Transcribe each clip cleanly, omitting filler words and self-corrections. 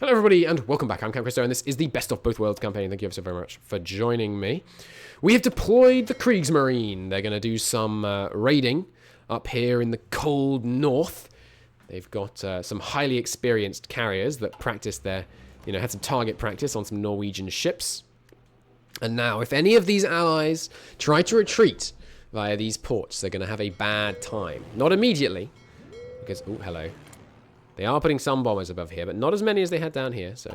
Hello everybody and welcome back. I'm Camp Christo and this is the Best of Both Worlds campaign. Thank you ever so very much for joining me. We have deployed the Kriegsmarine. They're going to do some raiding up here in the cold north. They've got some highly experienced carriers that practiced their, had some target practice on some Norwegian ships. And now if any of these allies try to retreat via these ports, they're going to have a bad time. Not immediately, because, oh, hello. They are putting some bombers above here, but not as many as they had down here. So,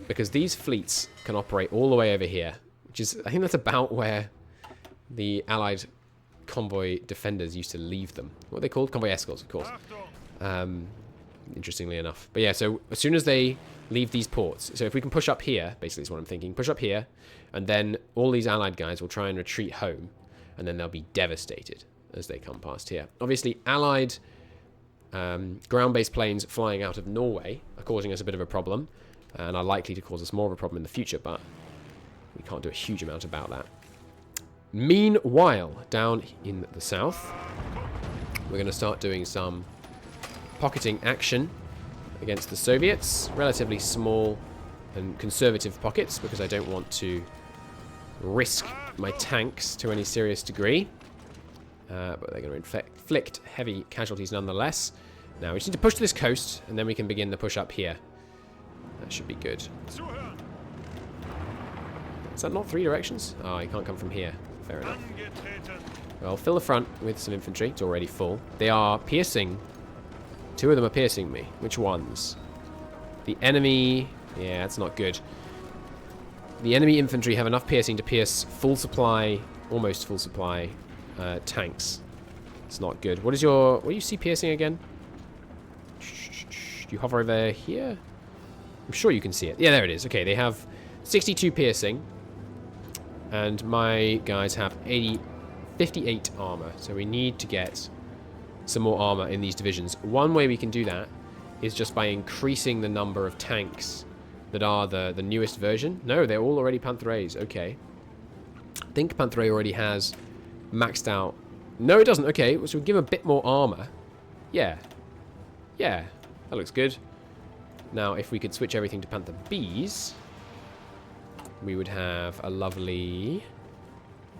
because these fleets can operate all the way over here, which is, I think that's about where the Allied convoy defenders used to leave them. What are they called? Convoy escorts, of course. Interestingly enough. But yeah, so as soon as they leave these ports, so if we can push up here, basically is what I'm thinking, push up here, and then all these Allied guys will try and retreat home, and then they'll be devastated as they come past here. Obviously, Allied ground-based planes flying out of Norway are causing us a bit of a problem and are likely to cause us more of a problem in the future, but we can't do a huge amount about that. Meanwhile, down in the south, we're going to start doing some pocketing action against the Soviets. Relatively small and conservative pockets because I don't want to risk my tanks to any serious degree. But they're going to inflict heavy casualties nonetheless. Now we just need to push to this coast, and then we can begin the push up here. That should be good. Is that not 3 directions? Oh, you can't come from here. Fair enough. Well, fill the front with some infantry. It's already full. They are piercing. 2 of them are piercing me. Which ones? The enemy... Yeah, that's not good. The enemy infantry have enough piercing to pierce full supply, almost full supply, tanks. It's not good. What do you see piercing again? Do you hover over here? I'm sure you can see it. Yeah, there it is. Okay, they have 62 piercing. And my guys have 58 armor. So we need to get some more armor in these divisions. One way we can do that is just by increasing the number of tanks that are the newest version. No, they're all already Panther A's. Okay. I think Panther A already has maxed out. No, it doesn't. Okay, so we give him a bit more armor. Yeah. Yeah, that looks good. Now, if we could switch everything to Panther B's, we would have a lovely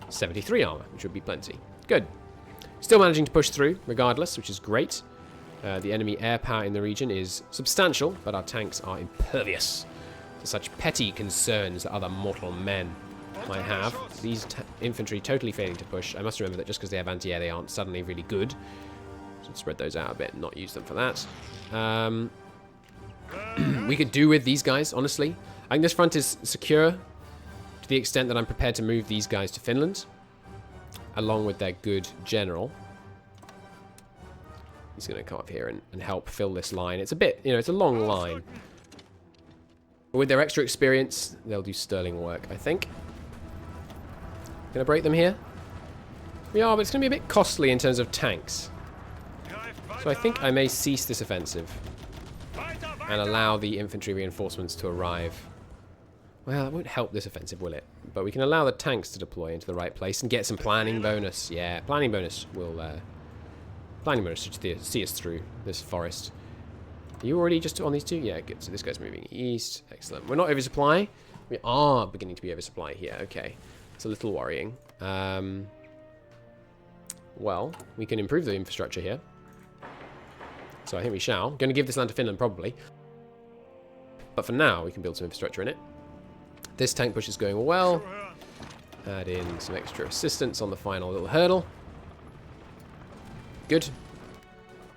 73 armor, which would be plenty. Good. Still managing to push through, regardless, which is great. The enemy air power in the region is substantial, but our tanks are impervious to such petty concerns that other mortal men might have. These infantry totally failing to push. I must remember that just because they have anti-air, they aren't suddenly really good. Should spread those out a bit and not use them for that. We could do with these guys, honestly. I think this front is secure to the extent that I'm prepared to move these guys to Finland, along with their good general. He's going to come up here and help fill this line. It's a bit, it's a long line. But with their extra experience, they'll do sterling work, I think. Gonna break them here? We are, but it's gonna be a bit costly in terms of tanks. So I think I may cease this offensive and allow the infantry reinforcements to arrive. Well, it won't help this offensive, will it? But we can allow the tanks to deploy into the right place and get some planning bonus. Yeah, planning bonus will should see us through this forest. Are you already just on these 2? Yeah, good. So this guy's moving east. Excellent. We're not oversupply. We are beginning to be oversupply here. Okay. It's a little worrying. Well, we can improve the infrastructure here. So I think we shall. Going to give this land to Finland, probably. But for now, we can build some infrastructure in it. This tank push is going well. Add in some extra assistance on the final little hurdle. Good.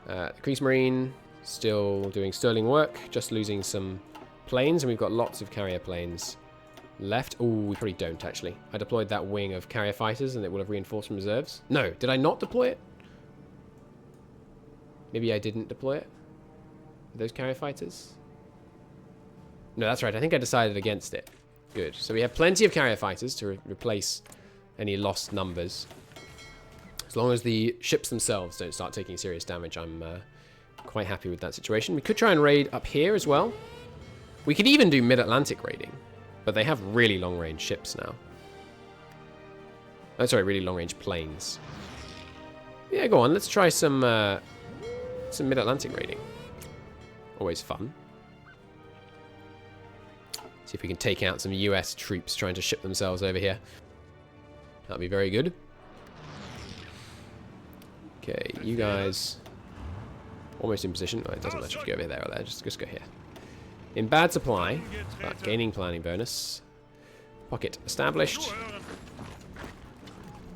Kriegsmarine still doing sterling work. Just losing some planes, and we've got lots of carrier planes left. Oh, we probably don't, actually. I deployed that wing of carrier fighters, and it will have reinforced from reserves. No, did I not deploy it? Maybe I didn't deploy it. Those carrier fighters? No, that's right. I think I decided against it. Good. So we have plenty of carrier fighters to replace any lost numbers. As long as the ships themselves don't start taking serious damage, I'm quite happy with that situation. We could try and raid up here as well. We could even do mid-Atlantic raiding. But they have really long-range ships now. Oh, sorry, really long-range planes. Yeah, go on. Let's try some mid-Atlantic raiding. Always fun. See if we can take out some US troops trying to ship themselves over here. That'd be very good. Okay, you guys almost in position. Oh, it doesn't matter if you go over there or there. Just go here. In bad supply, but gaining planning bonus. Pocket established.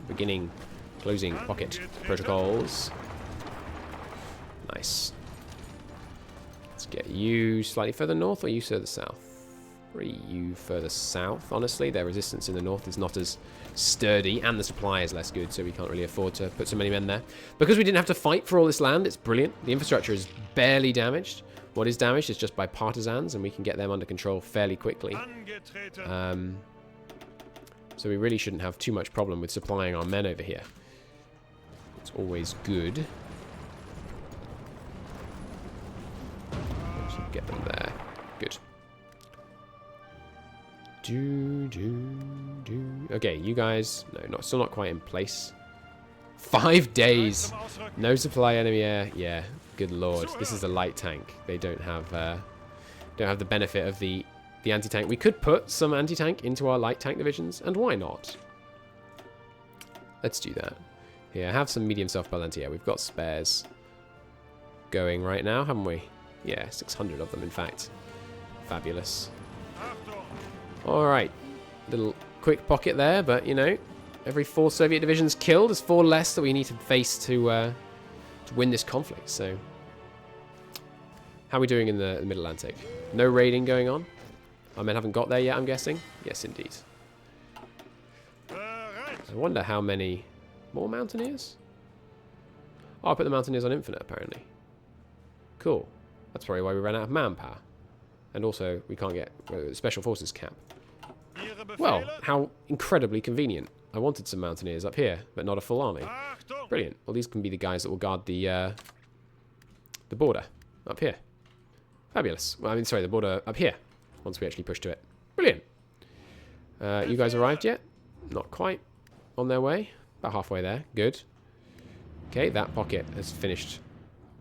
Beginning, closing pocket protocols. Nice. Let's get you slightly further north, or you further south? Probably you further south, honestly. Their resistance in the north is not as sturdy, and the supply is less good, so we can't really afford to put so many men there. Because we didn't have to fight for all this land, it's brilliant. The infrastructure is barely damaged. What is damaged is just by partisans, and we can get them under control fairly quickly. So we really shouldn't have too much problem with supplying our men over here. It's always good. Get them there. Good. Okay, you guys... No, still not quite in place. 5 days! No supply enemy air. Yeah, good lord. This is a light tank. They don't have the benefit of the anti-tank. We could put some anti-tank into our light tank divisions, and why not? Let's do that. Here, have some medium self-balance. Yeah, we've got spares going right now, haven't we? Yeah, 600 of them, in fact. Fabulous. Alright. Little quick pocket there, but, you know, every 4 Soviet divisions killed is 4 less that we need to face to win this conflict, so... How are we doing in the Mid-Atlantic? No raiding going on? Our men haven't got there yet, I'm guessing? Yes, indeed. I wonder how many more Mountaineers? Oh, I put the Mountaineers on infinite, apparently. Cool. That's probably why we ran out of manpower. And also, we can't get Special Forces cap. Well, how incredibly convenient. I wanted some Mountaineers up here, but not a full army. Brilliant. Well, these can be the guys that will guard the border up here. Fabulous. Well, I mean, sorry, the border up here. Once we actually push to it. Brilliant. You guys arrived yet? Not quite. On their way. About halfway there. Good. Okay, that pocket has finished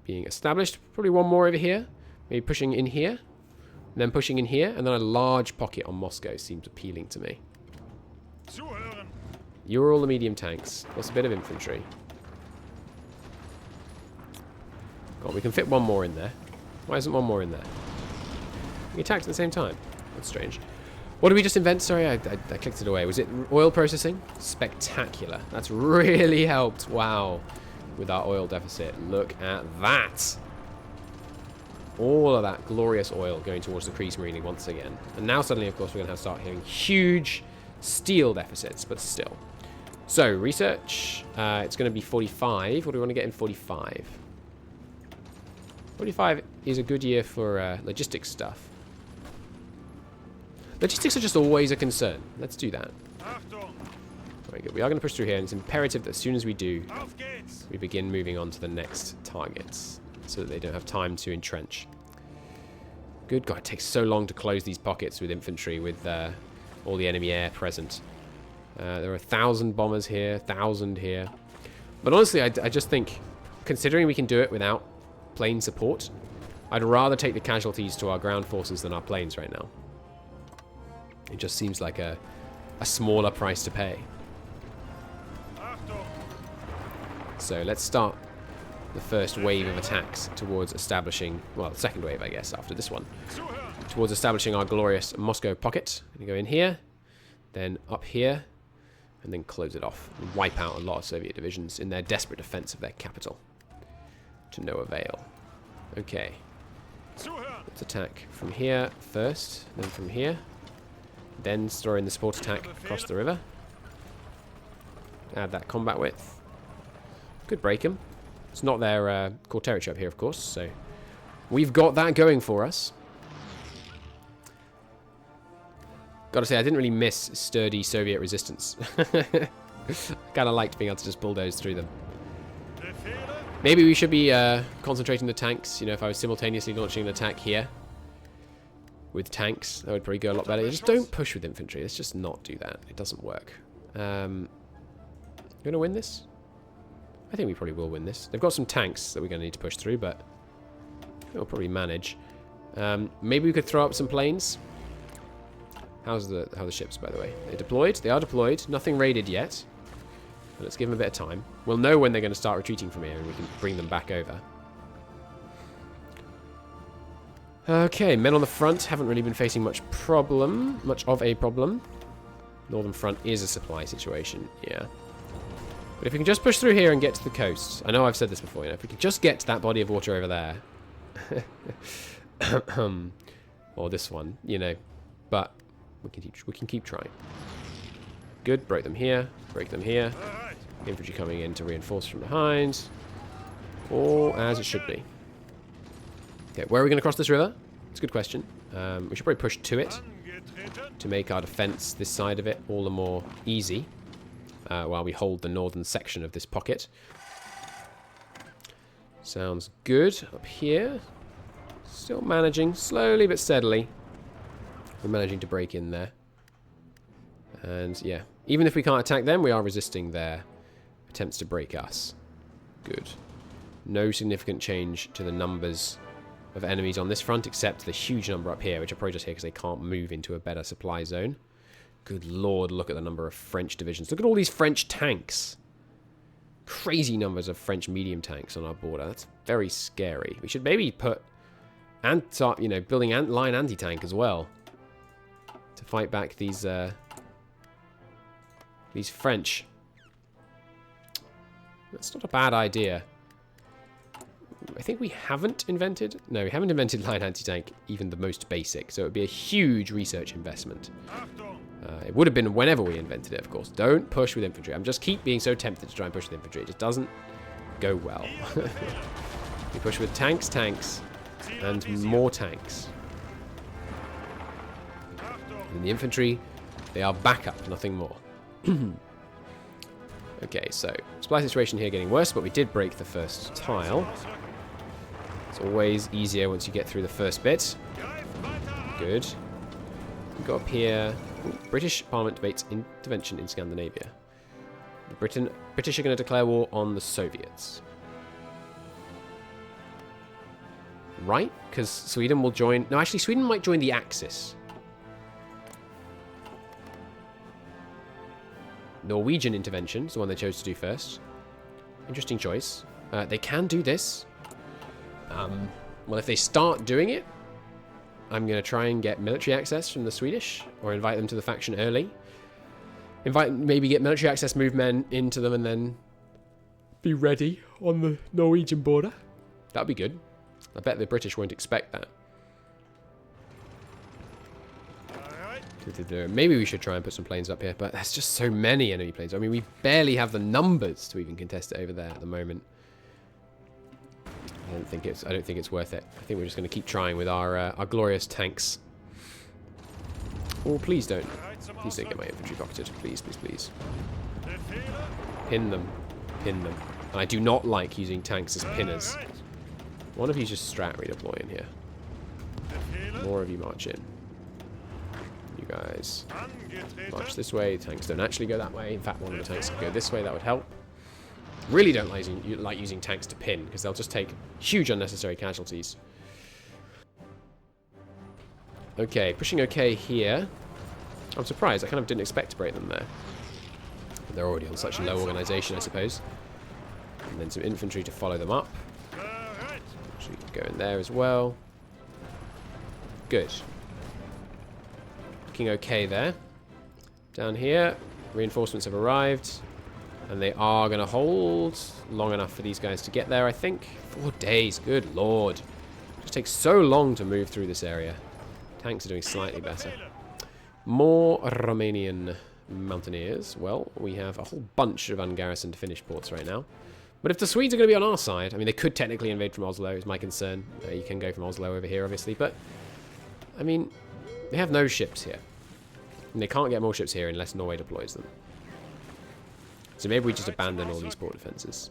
being established. Probably one more over here. Maybe pushing in here. And then pushing in here. And then a large pocket on Moscow seems appealing to me. You're all the medium tanks. Plus a bit of infantry. God, we can fit one more in there. Why isn't one more in there? We attacked at the same time. That's strange. What did we just invent? Sorry, I clicked it away. Was it oil processing? Spectacular. That's really helped. Wow. With our oil deficit. Look at that. All of that glorious oil going towards the Kriegsmarine once again. And now suddenly, of course, we're going to start having huge steel deficits, but still. So, research. It's going to be 45. What do we want to get in 45? 45 is a good year for logistics stuff. Logistics are just always a concern. Let's do that. Very good. We are going to push through here, and it's imperative that as soon as we do, we begin moving on to the next targets, so that they don't have time to entrench. Good God, it takes so long to close these pockets with infantry, with all the enemy air present. There are 1,000 bombers here, 1,000 here. But honestly, I just think, considering we can do it without plane support, I'd rather take the casualties to our ground forces than our planes right now. It just seems like a smaller price to pay. So let's start the first wave of attacks towards establishing, well, second wave, I guess, after this one, towards establishing our glorious Moscow pocket. We're going to go in here, then up here, and then close it off and wipe out a lot of Soviet divisions in their desperate defense of their capital. To no avail. Okay. Let's attack from here first, then from here. Then throw in the support attack across the river. Add that combat width. Could break them. It's not their core territory up here, of course, so we've got that going for us. Gotta say, I didn't really miss sturdy Soviet resistance. Kind of liked being able to just bulldoze through them. Maybe we should be concentrating the tanks. You know, if I was simultaneously launching an attack here with tanks, that would probably go a lot better. Just don't push with infantry. Let's just not do that. It doesn't work. You gonna win this? I think we probably will win this. They've got some tanks that we're going to need to push through, but we'll probably manage. Maybe we could throw up some planes. How are the ships, by the way? They're deployed. They are deployed. Nothing raided yet. But let's give them a bit of time. We'll know when they're going to start retreating from here, and we can bring them back over. Okay, men on the front haven't really been facing much of a problem. Northern front is a supply situation, yeah. But if we can just push through here and get to the coast, I know I've said this before, you know, if we can just get to that body of water over there, or this one, you know, but we can keep trying. Good, break them here, break them here. Infantry coming in to reinforce from behind, all as it should be. Okay, where are we going to cross this river? It's a good question. We should probably push to it to make our defense this side of it all the more easy while we hold the northern section of this pocket. Sounds good. Up here, still managing, slowly but steadily. We're managing to break in there. And yeah, even if we can't attack them, we are resisting their attempts to break us. Good. No significant change to the numbers of enemies on this front, except the huge number up here, which are probably just here because they can't move into a better supply zone. Good lord, look at the number of French divisions. Look at all these French tanks. Crazy numbers of French medium tanks on our border. That's very scary. We should maybe put building line anti-tank as well to fight back these French. That's not a bad idea. I think we haven't invented... No, we haven't invented line anti-tank, even the most basic. So it would be a huge research investment. It would have been whenever we invented it, of course. Don't push with infantry. I'm just keep being so tempted to try and push with infantry. It just doesn't go well. We push with tanks, and more tanks. And the infantry, they are backup, nothing more. Okay, so supply situation here getting worse, but we did break the first tile. It's always easier once you get through the first bit. Good. We go up here. Ooh, British Parliament debates intervention in Scandinavia. The British are going to declare war on the Soviets. Right? Because Sweden will join... No, actually, Sweden might join the Axis. Norwegian intervention is the one they chose to do first. Interesting choice. They can do this. Well, if they start doing it, I'm going to try and get military access from the Swedish, or invite them to the faction early. Maybe get military access, move men into them, and then be ready on the Norwegian border. That'd be good. I bet the British won't expect that. Maybe we should try and put some planes up here, but there's just so many enemy planes. I mean, we barely have the numbers to even contest it over there at the moment. I don't think it's worth it. I think we're just going to keep trying with our glorious tanks. Oh, please don't get my infantry pocketed. Please, please, please. Pin them. Pin them. And I do not like using tanks as pinners. One of you just strat redeploy in here. More of you march in. You guys march this way. Tanks don't actually go that way. In fact, one of the tanks could go this way. That would help. Really don't like using tanks to pin, because they'll just take huge unnecessary casualties. Okay, pushing okay here. I'm surprised. I kind of didn't expect to break them there. They're already on such low organisation, I suppose. And then some infantry to follow them up. So we can go in there as well. Good. Looking okay there. Down here, reinforcements have arrived. And they are going to hold long enough for these guys to get there, I think. 4 days, good lord. It just takes so long to move through this area. Tanks are doing slightly better. More Romanian mountaineers. Well, we have a whole bunch of ungarrisoned Finnish ports right now. But if the Swedes are going to be on our side, I mean, they could technically invade from Oslo, is my concern. You can go from Oslo over here, obviously. But, I mean, they have no ships here. And they can't get more ships here unless Norway deploys them. So maybe we just abandon all these port defenses.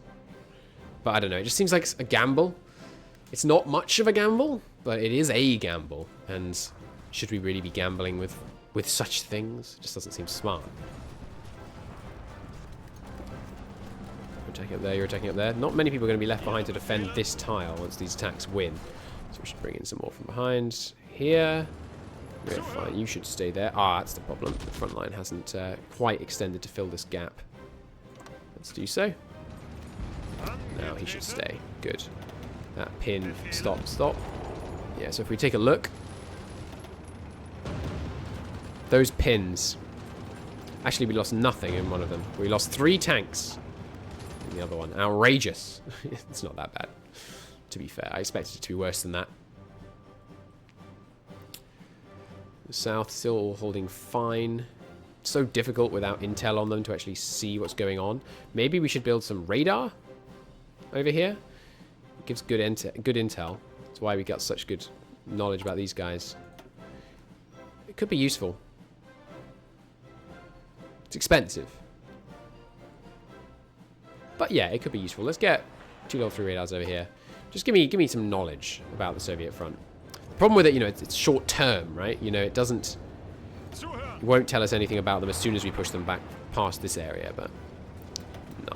But I don't know, it just seems like a gamble. It's not much of a gamble, but it is a gamble. And should we really be gambling with such things? It just doesn't seem smart. You're attacking up there, you're attacking up there. Not many people are going to be left behind to defend this tile once these attacks win. So we should bring in some more from behind here. We're fine. You should stay there. Ah, that's the problem. The front line hasn't quite extended to fill this gap. Let's do so. Now he should stay. Good. That pin. Stop. Stop. Yeah, so if we take a look. Those pins. Actually, we lost nothing in one of them. We lost 3 tanks in the other one. Outrageous. It's not that bad, to be fair. I expected it to be worse than that. The south still all holding fine. So difficult without intel on them to actually see what's going on. Maybe we should build some radar over here. It gives good intel. That's why we got such good knowledge about these guys. It could be useful. It's expensive. But yeah, it could be useful. Let's get 2 level 3 radars over here. Just give me some knowledge about the Soviet front. The problem with it, you know, it's short term, right? You know, it won't tell us anything about them as soon as we push them back past this area, but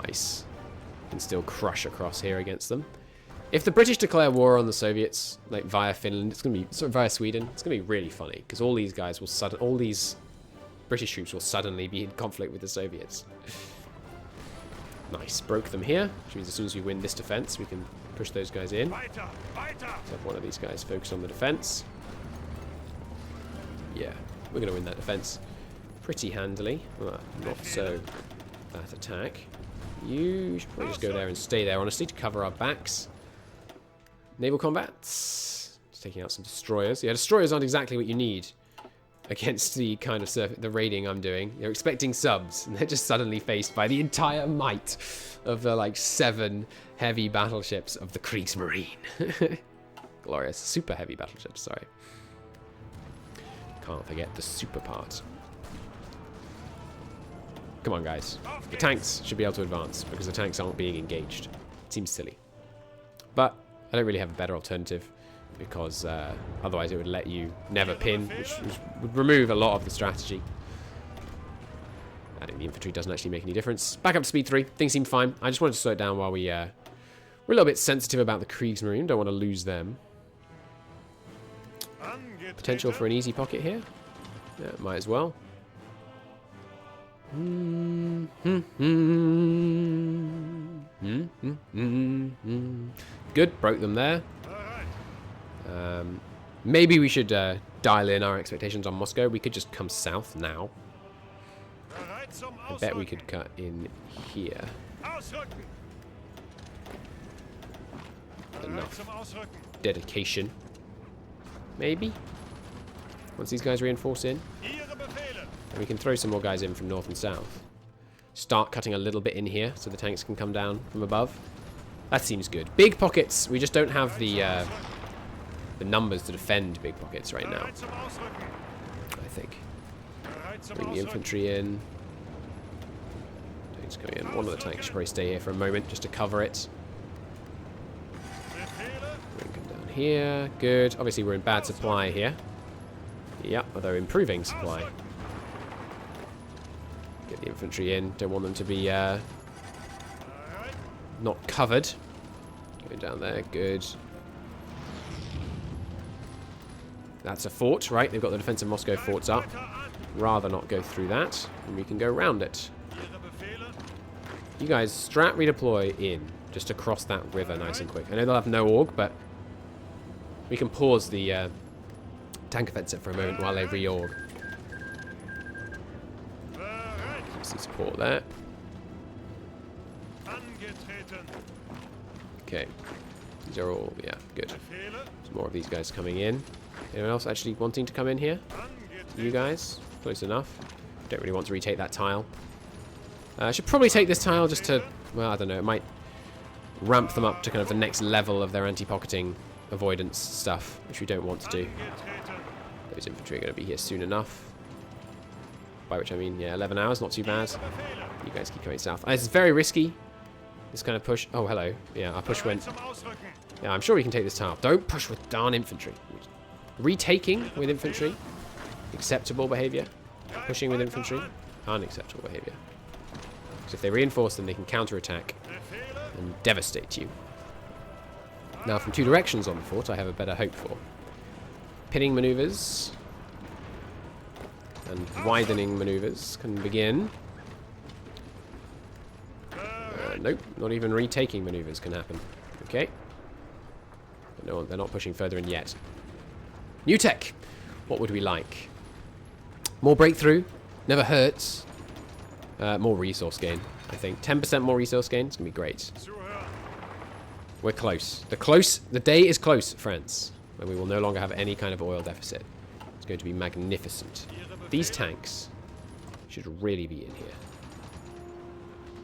nice. Can still crush across here against them. If the British declare war on the Soviets, like via Finland, it's gonna be via Sweden, it's gonna be really funny because all these guys will all these British troops will suddenly be in conflict with the Soviets. Nice, broke them here, which means as soon as we win this defense, we can push those guys in. Let's have one of these guys focus on the defense. Yeah, we're going to win that defense pretty handily. Well, not so that attack. You should probably just go there and stay there, honestly, to cover our backs. Naval combat. Just taking out some destroyers. Yeah, destroyers aren't exactly what you need against the kind of the raiding I'm doing. You're expecting subs, and they're just suddenly faced by the entire might of the, like, 7 heavy battleships of the Kriegsmarine. Glorious. Super heavy battleships, sorry. Can't forget the super part. Come on, guys. The tanks should be able to advance, because the tanks aren't being engaged. It seems silly. But I don't really have a better alternative, because otherwise it would let you never pin, which would remove a lot of the strategy. Adding the infantry doesn't actually make any difference. Back up to speed 3. Things seem fine. I just wanted to slow it down while we're a little bit sensitive about the Kriegsmarine. Don't want to lose them. Potential for an easy pocket here. Yeah, might as well. Good, broke them there. Maybe we should dial in our expectations on Moscow. We could just come south now. I bet we could cut in here. Enough dedication. Maybe. Once these guys reinforce in. And we can throw some more guys in from north and south. Start cutting a little bit in here so the tanks can come down from above. That seems good. Big pockets. We just don't have the numbers to defend big pockets right now, I think. Bring the infantry in. Tanks coming in. One of the tanks should probably stay here for a moment just to cover it. Bring them down here. Good. Obviously we're in bad supply here. Yep, although improving supply. Get the infantry in. Don't want them to be not covered. Going down there. Good. That's a fort, right? They've got the defense of Moscow forts up. Rather not go through that, and we can go around it. You guys, strat redeploy in, just to cross that river nice and quick. I know they'll have no org, but we can pause the tank offensive for a moment while they reorg. See support there. Okay. These are all, yeah, good. There's more of these guys coming in. Anyone else actually wanting to come in here? You guys? Close enough. Don't really want to retake that tile. I should probably take this tile just to, well, I don't know, it might ramp them up to kind of the next level of their anti-pocketing avoidance stuff, which we don't want to do. Those infantry are going to be here soon enough. By which I mean, yeah, 11 hours, not too bad. You guys keep coming south. It's very risky, this kind of push. Oh, hello. Yeah, our push went... Yeah, I'm sure we can take this tile. Don't push with darn infantry. Retaking with infantry, acceptable behavior. Pushing with infantry, unacceptable behavior. Because if they reinforce them, they can counterattack and devastate you. Now, from 2 directions on the fort, I have a better hope for. Pinning maneuvers and widening maneuvers can begin. Nope, not even retaking maneuvers can happen. Okay. But no, they're not pushing further in yet. New tech! What would we like? More breakthrough. Never hurts. More resource gain, I think. 10% more resource gain. It's going to be great. We're close. The day is close, friends. When we will no longer have any kind of oil deficit. It's going to be magnificent. These tanks should really be in here.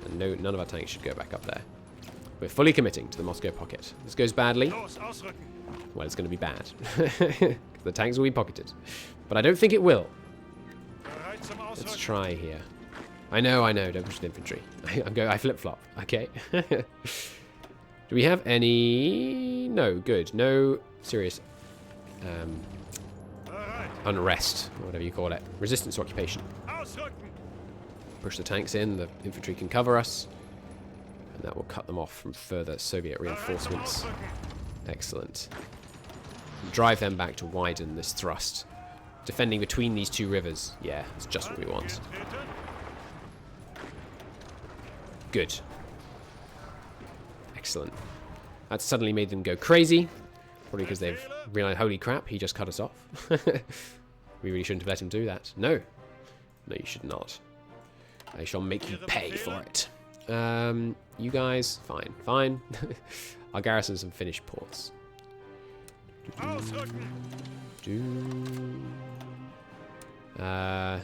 And no, none of our tanks should go back up there. We're fully committing to the Moscow pocket. This goes badly. Well, it's going to be bad. The tanks will be pocketed. But I don't think it will. Let's try here. I know. Don't push the infantry. I flip-flop. Okay. Do we have any... No, good. No serious unrest, or whatever you call it. Resistance to occupation. Push the tanks in, the infantry can cover us, and that will cut them off from further Soviet reinforcements. Excellent. Drive them back to widen this thrust. Defending between these 2 rivers. Yeah, it's just what we want. Good. Excellent. That suddenly made them go crazy. Probably because they've realized, holy crap, he just cut us off. We really shouldn't have let him do that. No. No, you should not. I shall make you pay for it. You guys, fine. I'll garrison some Finnish ports. There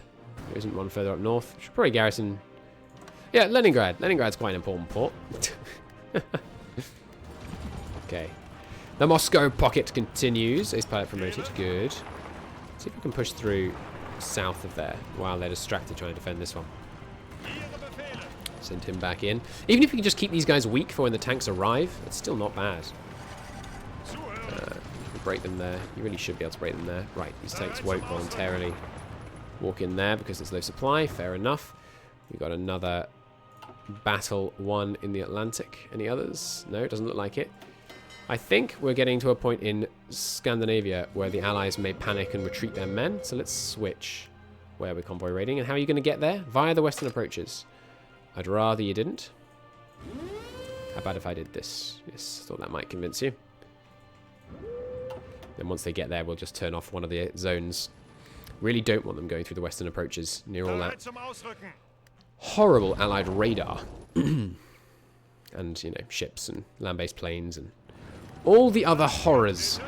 isn't one further up north. Should probably garrison... Yeah, Leningrad. Leningrad's quite an important port. Okay. The Moscow pocket continues. Ace pilot promoted. Good. See if we can push through south of there while they're distracted trying to defend this one. Send him back in. Even if we can just keep these guys weak for when the tanks arrive, it's still not bad. Break them there. You really should be able to break them there. Right, these tanks won't voluntarily walk in there because there's low supply. Fair enough. We've got another battle won in the Atlantic. Any others? No, it doesn't look like it. I think we're getting to a point in Scandinavia where the Allies may panic and retreat their men. So let's switch where we're convoy raiding. And how are you going to get there? Via the western approaches. I'd rather you didn't. How about if I did this? Yes, thought that might convince you. Then once they get there, we'll just turn off one of the zones. Really don't want them going through the western approaches near all that horrible Allied radar. And, you know, ships and land-based planes and all the other horrors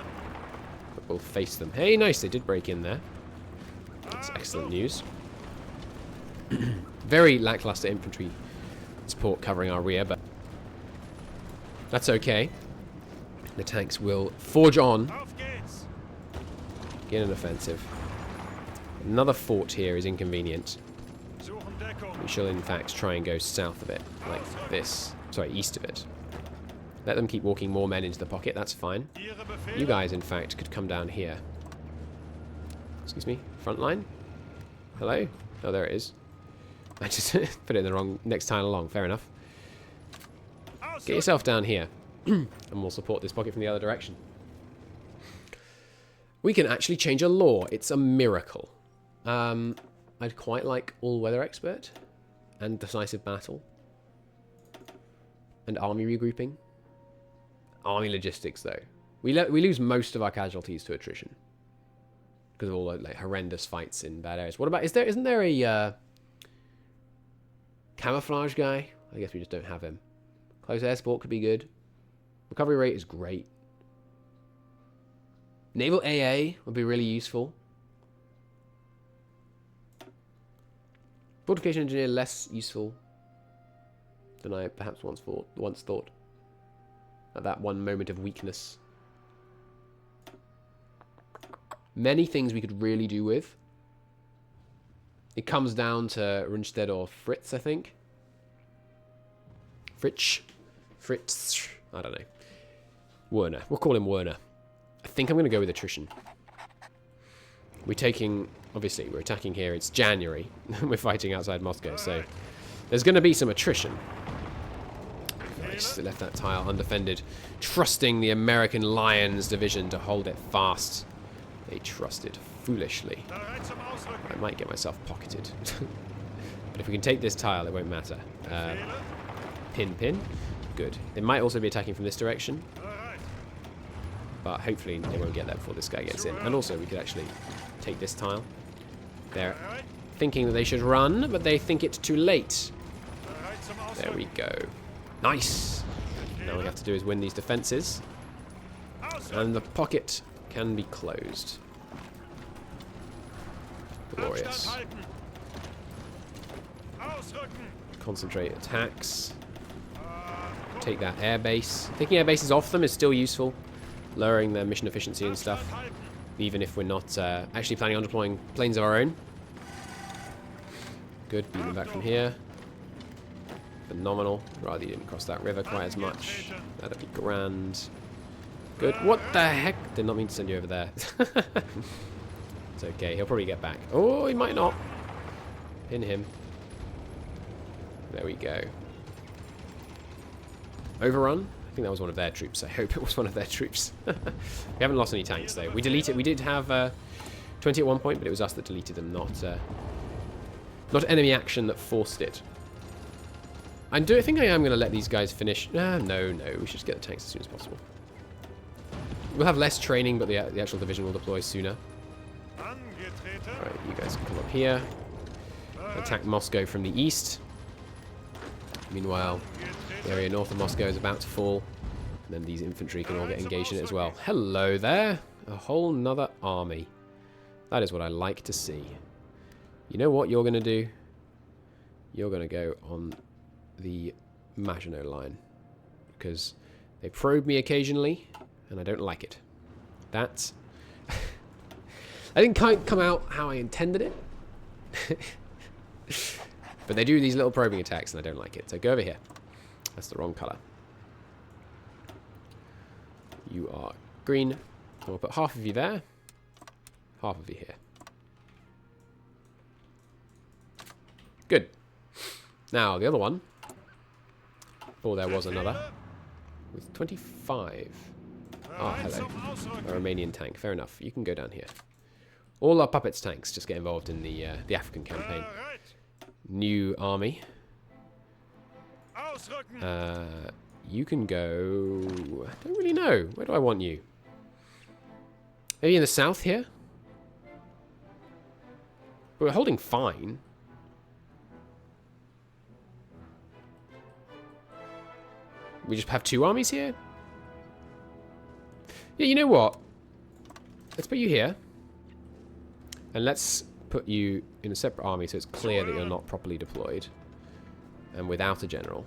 that will face them. Hey, nice, they did break in there. That's excellent news. Very lackluster infantry support covering our rear, but that's okay. The tanks will forge on. Get an offensive. Another fort here is inconvenient. We shall, in fact, try and go south of it, like this. Sorry, east of it. Let them keep walking more men into the pocket, that's fine. You guys, in fact, could come down here. Excuse me, front line? Hello? Oh, there it is. I just put it in the wrong next tile along, fair enough. Get yourself down here, and we'll support this pocket from the other direction. We can actually change a law. It's a miracle. I'd quite like all-weather expert and decisive battle and army regrouping. Army logistics, though. We lose most of our casualties to attrition because of all the like horrendous fights in bad areas. What about isn't there a camouflage guy? I guess we just don't have him. Close air support could be good. Recovery rate is great. Naval AA would be really useful. Fortification engineer less useful than I perhaps once thought. At that one moment of weakness. Many things we could really do with. It comes down to Rundstedt or Fritz, I think. Fritz. I don't know. Werner. We'll call him Werner. I think I'm going to go with attrition. We're taking... Obviously, we're attacking here. It's January. We're fighting outside Moscow, so... There's going to be some attrition. Nice. They left that tile undefended, trusting the American Lions division to hold it fast. They trusted foolishly. I might get myself pocketed. But if we can take this tile, it won't matter. Pin. Good. They might also be attacking from this direction. But hopefully they won't get there before this guy gets in. And also we could actually take this tile. They're thinking that they should run, but they think it's too late. There we go. Nice. Now all we have to do is win these defenses. And the pocket can be closed. Glorious. Concentrate attacks. Take that air base. Taking air bases off them is still useful. Lowering their mission efficiency and stuff. Even if we're not actually planning on deploying planes of our own. Good. Beat them back from here. Phenomenal. Rather you didn't cross that river quite as much. That'd be grand. Good. What the heck? Did not mean to send you over there. It's okay. He'll probably get back. Oh, he might not. Pin him. There we go. Overrun? I think that was one of their troops. I hope it was one of their troops. We haven't lost any tanks, though. We deleted. We did have 20 at one point, but it was us that deleted them, not enemy action that forced it. I think I am going to let these guys finish. No. We should just get the tanks as soon as possible. We'll have less training, but the actual division will deploy sooner. Alright, you guys can come up here. Attack Moscow from the east. Meanwhile, the area north of Moscow is about to fall. And then these infantry can all get engaged in it as well. Hello there! A whole nother army. That is what I like to see. You know what you're going to do? You're going to go on the Maginot Line. Because they probe me occasionally, and I don't like it. That's... I didn't quite come out how I intended it. But they do these little probing attacks, and I don't like it. So go over here. That's the wrong colour. You are green. We'll put half of you there. Half of you here. Good. Now, the other one. Oh, there was another. With 25. Ah, hello. A Romanian tank. Fair enough. You can go down here. All our puppets tanks just get involved in the African campaign. New army. You can go... I don't really know. Where do I want you? Maybe in the south here? But we're holding fine. We just have two armies here? Yeah, you know what? Let's put you here. And let's put you in a separate army so it's clear that you're not properly deployed. And without a general.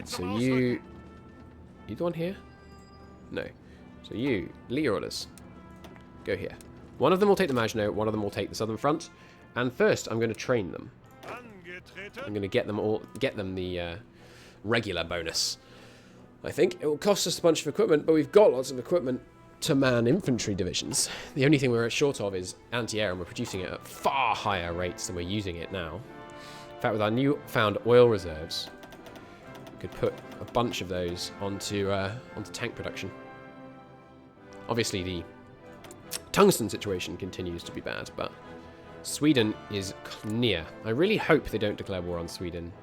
So you the one here? No. So you, lead your orders. Go here. One of them will take the Maginot, one of them will take the southern front. And first, I'm going to train them. I'm going to get them the regular bonus. I think it will cost us a bunch of equipment, but we've got lots of equipment to man infantry divisions. The only thing we're short of is anti-air, and we're producing it at far higher rates than we're using it now. In fact, with our newfound oil reserves, we could put a bunch of those onto tank production. Obviously, the tungsten situation continues to be bad, but Sweden is near. I really hope they don't declare war on Sweden.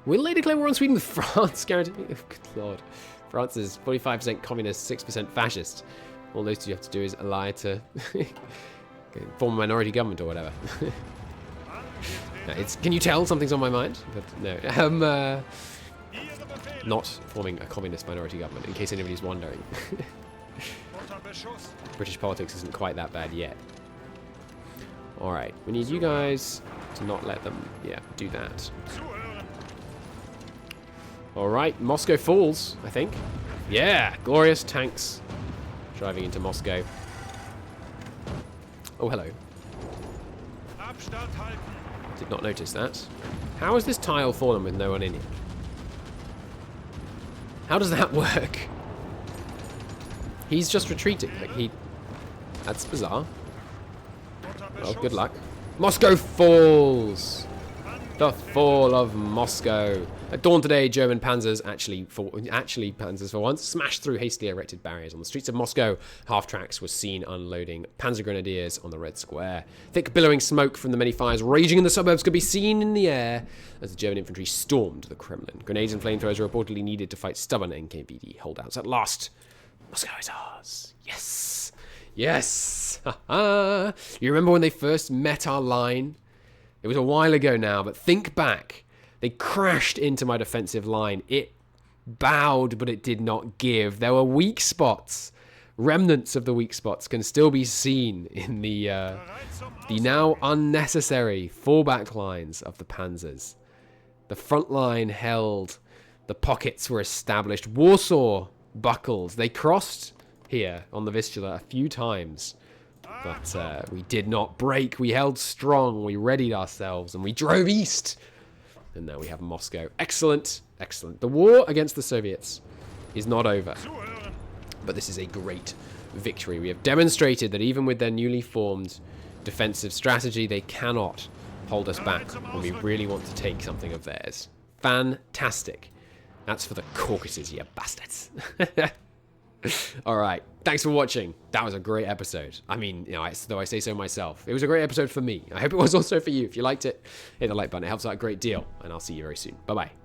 Will they declare war on Sweden with France? Guaranteed. Oh, good lord. France is 45% communist, 6% fascist. All those two have to do is ally to form a minority government or whatever. Can you tell something's on my mind? But no. Not forming a communist minority government, in case anybody's wondering. British politics isn't quite that bad yet. Alright, we need you guys to not let them, do that. Alright, Moscow falls, I think. Yeah, glorious tanks driving into Moscow. Oh, hello. Did not notice that. How has this tile fallen with no one in it? How does that work? He's just retreating. That's bizarre. Well, good luck. Moscow falls! The fall of Moscow. At dawn today, German panzers, actually panzers for once, smashed through hastily erected barriers on the streets of Moscow. Half-tracks were seen unloading panzer grenadiers on the Red Square. Thick billowing smoke from the many fires raging in the suburbs could be seen in the air as the German infantry stormed the Kremlin. Grenades and flamethrowers were reportedly needed to fight stubborn NKVD holdouts. At last, Moscow is ours. Yes. Yes. You remember when they first met our line? It was a while ago now, but think back. They crashed into my defensive line. It bowed, but it did not give. There were weak spots. Remnants of the weak spots can still be seen in the now unnecessary fallback lines of the panzers. The front line held. The pockets were established. Warsaw buckled. They crossed here on the Vistula a few times. But we did not break. We held strong. We readied ourselves. And we drove east. And now we have Moscow. Excellent. Excellent. The war against the Soviets is not over. But this is a great victory. We have demonstrated that even with their newly formed defensive strategy, they cannot hold us back when we really want to take something of theirs. Fantastic. That's for the Caucasus, you bastards. Alright, thanks for watching. That was a great episode. I mean, you know, though I say so myself, it was a great episode for me. I hope it was also for you. If you liked it, hit the like button. It helps out a great deal. And I'll see you very soon. Bye-bye.